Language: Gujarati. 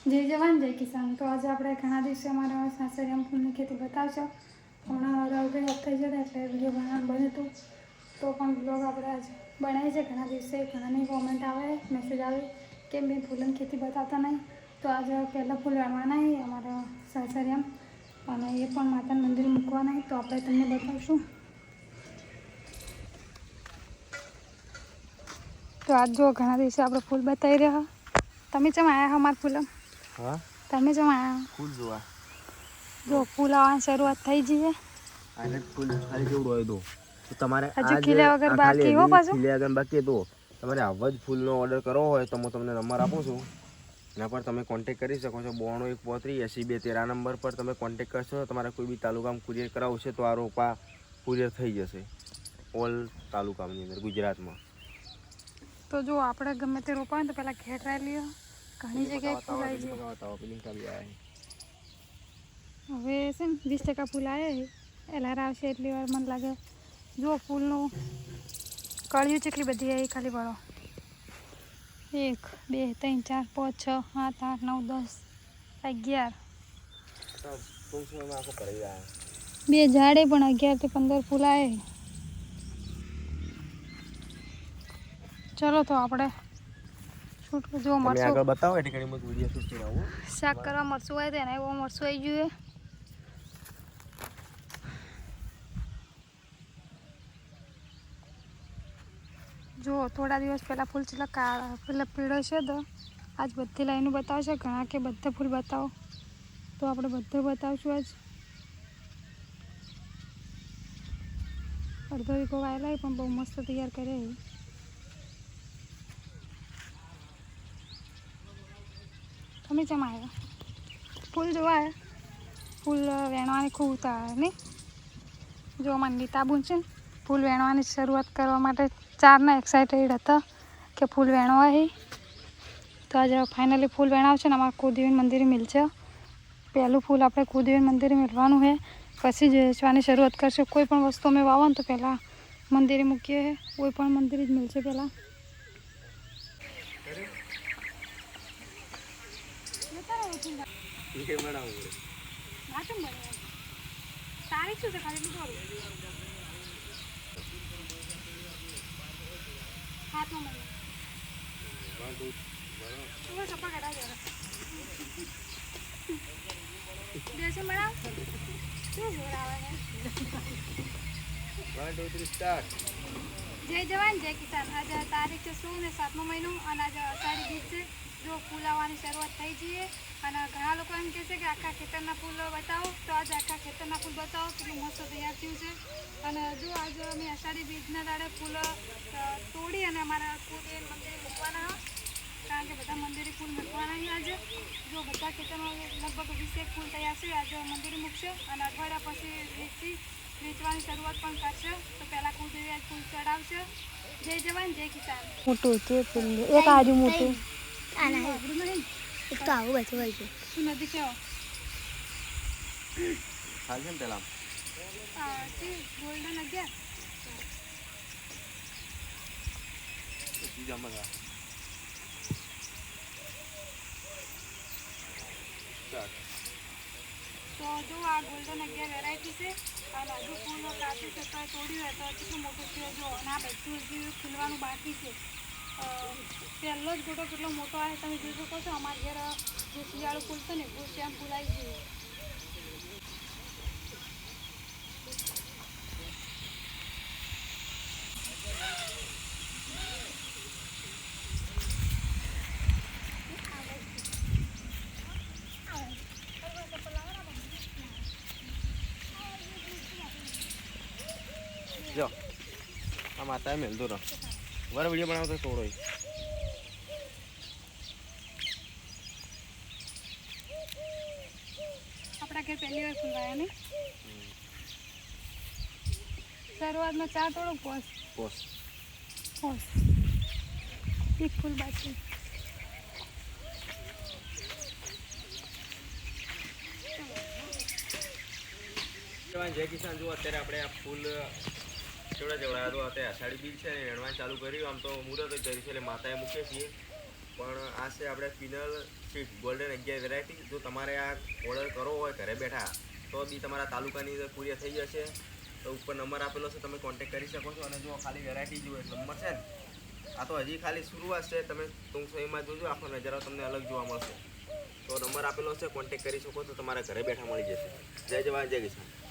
જય જવાન જય કિસાન। તો આજે આપણે ઘણા દિવસે અમારા સાસરિયામાં ફૂલની ખેતી બતાવશો। હમણાં રવિ થઈ જતા એટલે વિડીયો બનાવવાનું બન્યું હતું, તો પણ બ્લોગ આપણે આજે બનાવી છે। ઘણા દિવસે ઘણાની કોમેન્ટ આવે, મેસેજ આવે કે મેં ફૂલની ખેતી બતાવતા નહીં, તો આજે પહેલાં ફૂલ વાવવાના અમારા સાસરિયામાં અને એ પણ માતાના મંદિરે મૂકવાના, તો આપણે તમને બતાવશું। તો આજ જો ઘણા દિવસે આપણે ફૂલ બતાવી રહ્યા। તમે ચમ આવ્યા અમારા ફૂલ? हाँ તમે ચમ આવ્યા? फूल जोआ જો ફૂલ આવવાની શરૂઆત થઈ જઈએ। आने फूल खाली केवड़ो है तो તમારે હજુ આજ ખીલ્યા વગર આ ખાલી બાકી હો હજી પાછું। ખીલ્યા આગળ બાકી તો તમારે આવા જ ફૂલનો ઓર્ડર કરવો હોય તો હું તમને નંબર આપું છું, એના પર તમે કોન્ટેક કરી શકો છો। 92 135 80 2 13 નંબર પર તમે કોન્ટેક કરશો। તમારે કોઈ બી તાલુકામાં કુરિયર કરાવવું છે તો આ રોપા કુરિયર થઈ જશે ઓલ તાલુકાની અંદર ગુજરાતમાં। તો જો આપણે ગમે તે રોપાય ને તો પહેલાં ઘેર ટ્રાય લઈએ, ઘણી જગ્યાએ ફૂલ આવી જાય। હવે છે ને 20% ફૂલ આવે, એલાર આવશે એટલી વાર મને લાગે। જો ફૂલનું કળિયું કેટલી બધી આવી ખાલી ભરો। 1 2 3 4 5 6 7 8 9 10 11 બે ઝાડે પણ 11 થી 15 ફૂલ આવે। ચલો તો આપણે શૂટ જો તમે મરચું આગળ બતાવો એટલે ઘણી બધી વિડિયો શૂટ કરાવું। શાક કરવા મરચું આવે તેને એવો મરચું આવી ગયું। જો થોડા દિવસ પહેલાં ફૂલ છેલ્લા કાળા પેલા પીળો છે, તો આજ બધી લાઈનો બતાવશે। ઘણા કે બધા ફૂલ બતાવો, તો આપણે બધે બતાવશું આજ। અડધો વીઘો વાયેલા પણ બહુ મસ્ત તૈયાર કરે। તમે ચમ આવ્યા? ફૂલ જોવા આવ્યા? ફૂલ વેણવાની ખૂબ ઉતાવળ નહીં? જો અમારી નીતાબુન છે ને ફૂલ વેણવાની શરૂઆત કરવા માટે ચારના એક્સાઇટેડ હતા કે ફૂલ વેણવા હે। તો આજે ફાઇનલી ફૂલ વેણાવશે ને અમારા કુળદેવી મંદિરે મિલશે। પહેલું ફૂલ આપણે કુળદેવી મંદિરે મિલવાનું છે, પછી જ વેચવાની શરૂઆત કરશે। કોઈ પણ વસ્તુ અમે વાવો ને તો પહેલાં મંદિરે મૂકીએ, કોઈ પણ મંદિરે જ મિલશે પહેલાં। તારીખ શું છે ખાલી હાથનો મહિનો સપા કઢા જરા દેશે મેડમ શું જોર આવે છે। જય જવાન જય કિસાન। આજે તારીખ છે 16 ને 7મો મહિનો અને આજે અષાઢી બીજ છે। જો ફૂલ આવવાની શરૂઆત થઈ જઈએ અને ઘણા લોકો એમ કહે છે કે આખા ખેતરના ફૂલ બતાવો, તો આજે આખા ખેતરના ફૂલ બતાવો કેટલું મસ્ત તૈયાર થયું છે। અને જો આજે અમે અષાઢી બીજના દાડે ફૂલ તોડી અને અમારા કુળદેવી મંદિરે મૂકવાના, કારણ કે બધા મંદિરે ફૂલ મૂકવાના છે આજે। જો બધા ખેતરમાં લગભગ 20 ફૂલ તૈયાર છે, આજે મંદિરે મૂકશે અને અઠવાડિયા પછી વેચવાની શરૂઆત પણ કરશે। તો પહેલાં કુળદેવી આજ ફૂલ ચડાવશે। જય જવાન જય કિસાન। મોટું છે ફૂલ એક આજુ મોટું આના નહીં એક તો આવું બધું હોય છે। શું નથી કેવો હાલ છે ને પેલા ગોલ્ડન 11 જમા તો જો આ ગોલ્ડન 11 વેરાયટી છે અને હજુ ફૂલ કાચું છે તો તોડ્યું હોય તો કેટલું મોટું છે। જો અને આ બધું હજી ખીલવાનું બાકી છે। પહેલો જ ગોટો કેટલો મોટો આવે તમે જોઈ શકો છો। અમારા ઘેર જે શિયાળું ફૂલ છે ને એ સેમ ફૂલ આવી ગયું। જો આ માતા મેલતો રહો વાર વિડીયો બનાવતો તોડો આપણા ઘેર પહેલી વાર ફૂલવાયા નહીં? શરૂઆતમાં 4 તોડો પોસ એક ફૂલ બાકી। જય કિસાન। જો અત્યારે આપણે આ ફૂલ કેવડા તો અત્યારે અષાઢી બીજ છે ને વેણવાનું ચાલુ કર્યું। આમ તો મુહૂર્ત જ કર્યું છે એટલે માતાએ મૂકીએ છીએ પણ આ છે આપણે ફિનલ સીટ ગોલ્ડન 11 વેરાયટી. જો તમારે આ ઓર્ડર કરવો હોય ઘરે બેઠા તો બી તમારા તાલુકાની અંદર કુરિયર થઈ જશે. તો ઉપર નંબર આપેલો છે, તમે કોન્ટેક કરી શકો છો. અને જો ખાલી વેરાયટી જુઓ નંબર છે ને, આ તો હજી ખાલી શરૂઆત છે. તમે ટૂંક સમયમાં જોજો આખો નજારો તમને અલગ જોવા મળશે. તો નંબર આપેલો છે, કોન્ટેક કરી શકો છો. તમારા ઘરે બેઠા મળી જશે. જય જવાન જય કિસાન.